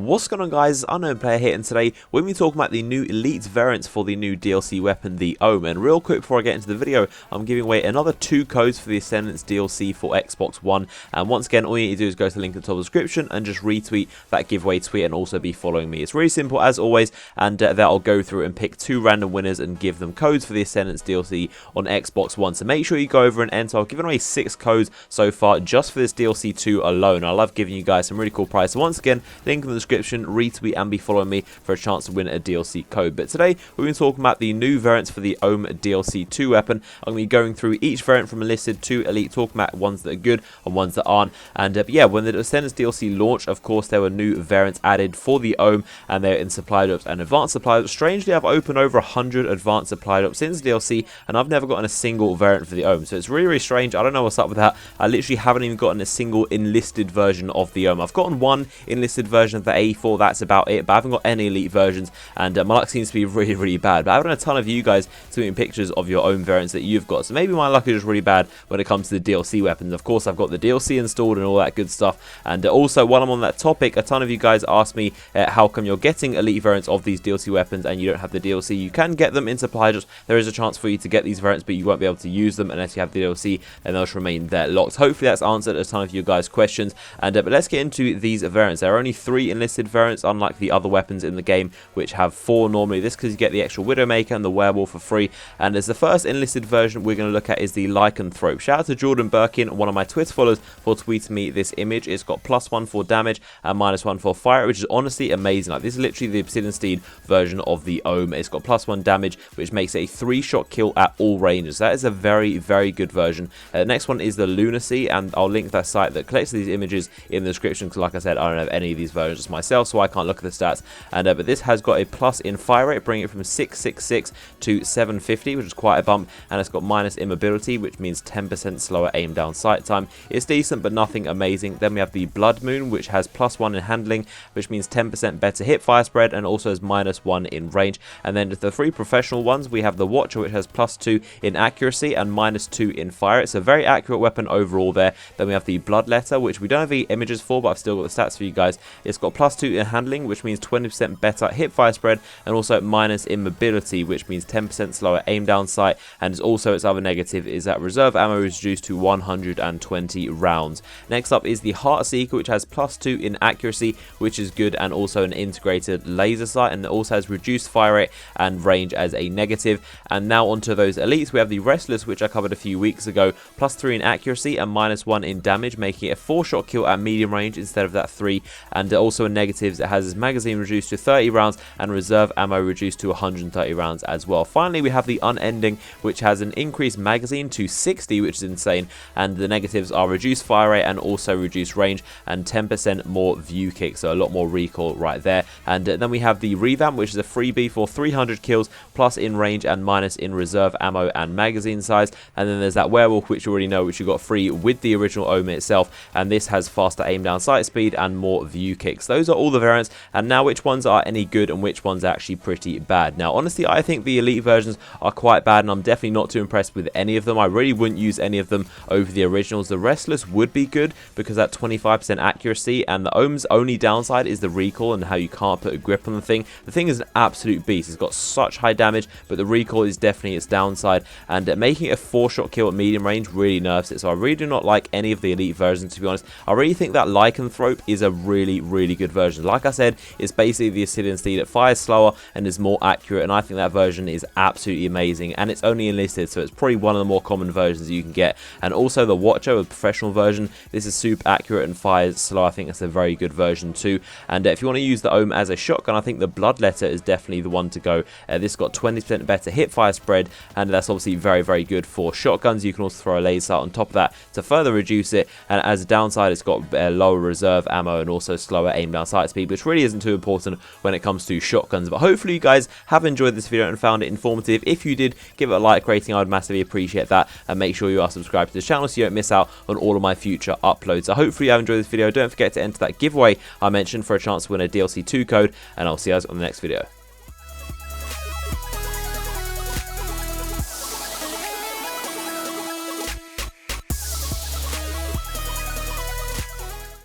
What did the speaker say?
What's going on, guys? Unknown Player here, and today we're going to be talking about the new elite variants for the new DLC weapon, the OHM. And real quick before I get into the video, I'm giving away another 2 codes for the Ascendance DLC for Xbox One. And once again, all you need to do is go to the link in the top of the description and just retweet that giveaway tweet and also be following me. It's really simple as always, and there I'll go through and pick 2 random winners and give them codes for the Ascendance DLC on Xbox One. So make sure you go over and enter. I've given away 6 codes so far just for this DLC 2 alone. I love giving you guys some really cool prizes. So once again, link in the description, retweet and be following me for a chance to win a DLC code. But today we've been talking about the new variants for the OHM DLC 2 weapon. I'm going to be going through each variant from enlisted to elite, talking about ones that are good and ones that aren't. And yeah, when the Ascendance DLC launched, of course there were new variants added for the OHM, and they're in supply drops and advanced supply drops. Strangely, I've opened over 100 advanced supply drops since the DLC, and I've never gotten a single variant for the OHM. So it's really strange. I don't know what's up with that. I literally haven't even gotten a single enlisted version of the OHM. I've gotten one enlisted version of the A4, that's about it, but I haven't got any elite versions, and my luck seems to be really bad. But I haven't had a ton of you guys tweeting pictures of your own variants that you've got, so maybe my luck is just really bad when it comes to the DLC weapons. Of course, I've got the DLC installed and all that good stuff. And also, while I'm on that topic, a ton of you guys asked me how come you're getting elite variants of these DLC weapons and you don't have the DLC. You can get them in supply drops. There is a chance for you to get these variants, but you won't be able to use them unless you have the DLC, and they'll just remain there locked. Hopefully that's answered a ton of you guys' questions. And but let's get into these variants. There are only 3 enlisted variants, unlike the other weapons in the game, which have 4 normally. This because you get the extra Widowmaker and the Werewolf for free. And as the first enlisted version we're going to look at is the Lycanthrope. Shout out to Jordan Birkin, one of my Twitter followers, for tweeting me this image. It's got +1 for damage and -1 for fire, which is honestly amazing. Like, this is literally the Obsidian Steed version of the OHM. It's got +1 damage, which makes it a 3-shot kill at all ranges. That is a very good version. Next one is the Lunacy, and I'll link that site that collects these images in the description, because like I said, I don't have any of these versions myself, so I can't look at the stats. And but this has got a plus in fire rate, bringing it from 666 to 750, which is quite a bump. And it's got minus immobility, which means 10% slower aim down sight time. It's decent, but nothing amazing. Then we have the Blood Moon, which has +1 in handling, which means 10% better hip fire spread, and also has -1 in range. And then the 3 professional ones, we have the Watcher, which has +2 in accuracy and -2 in fire. It's a very accurate weapon overall there. Then we have the Bloodletter, which we don't have the images for, but I've still got the stats for you guys. It's got +2 in handling, which means 20% better hip fire spread, and also minus immobility, which means 10% slower aim down sight. And also its other negative is that reserve ammo is reduced to 120 rounds. Next up is the Heartseeker, which has +2 in accuracy, which is good, and also an integrated laser sight, and it also has reduced fire rate and range as a negative. And now onto those elites, we have the Restless, which I covered a few weeks ago, +3 in accuracy and -1 in damage, making it a 4-shot kill at medium range instead of that 3. And also in negatives, it has its magazine reduced to 30 rounds and reserve ammo reduced to 130 rounds as well. Finally, we have the Unending, which has an increased magazine to 60, which is insane, and the negatives are reduced fire rate and also reduced range and 10% more view kick, so a lot more recoil right there. And then we have the Revamp, which is a freebie for 300 kills, plus in range and minus in reserve ammo and magazine size. And then there's that Werewolf, which you already know, which you got free with the original OHM itself, and this has faster aim down sight speed and more view kicks. Those are all the variants, and now which ones are any good and which ones are actually pretty bad. Now honestly, I think the elite versions are quite bad, and I'm definitely not too impressed with any of them. I really wouldn't use any of them over the originals. The Restless would be good because that 25% accuracy, and the OHM's only downside is the recoil and how you can't put a grip on the thing. The thing is an absolute beast. It's got such high damage, but the recoil is definitely its downside, and making it a 4-shot kill at medium range really nerfs it. So I really do not like any of the elite versions, to be honest. I really think that Lycanthrope is a really good version. Like I said, it's basically the Obsidian Steed. It fires slower and is more accurate, and I think that version is absolutely amazing, and it's only enlisted, so it's probably one of the more common versions you can get. And also the Watcher, the professional version, this is super accurate and fires slow. I think that's a very good version too. And if you want to use the OHM as a shotgun, I think the Bloodletter is definitely the one to go. This got 20% better hip fire spread, and that's obviously very good for shotguns. You can also throw a laser sight on top of that to further reduce it, and as a downside, it's got lower reserve ammo and also slower aim down sight speed, which really isn't too important when it comes to shotguns. But hopefully you guys have enjoyed this video and found it informative. If you did, give it a like rating. I would massively appreciate that, and make sure you are subscribed to the channel so you don't miss out on all of my future uploads. So hopefully you have enjoyed this video. Don't forget to enter that giveaway I mentioned for a chance to win a DLC 2 code, and I'll see you guys on the next video.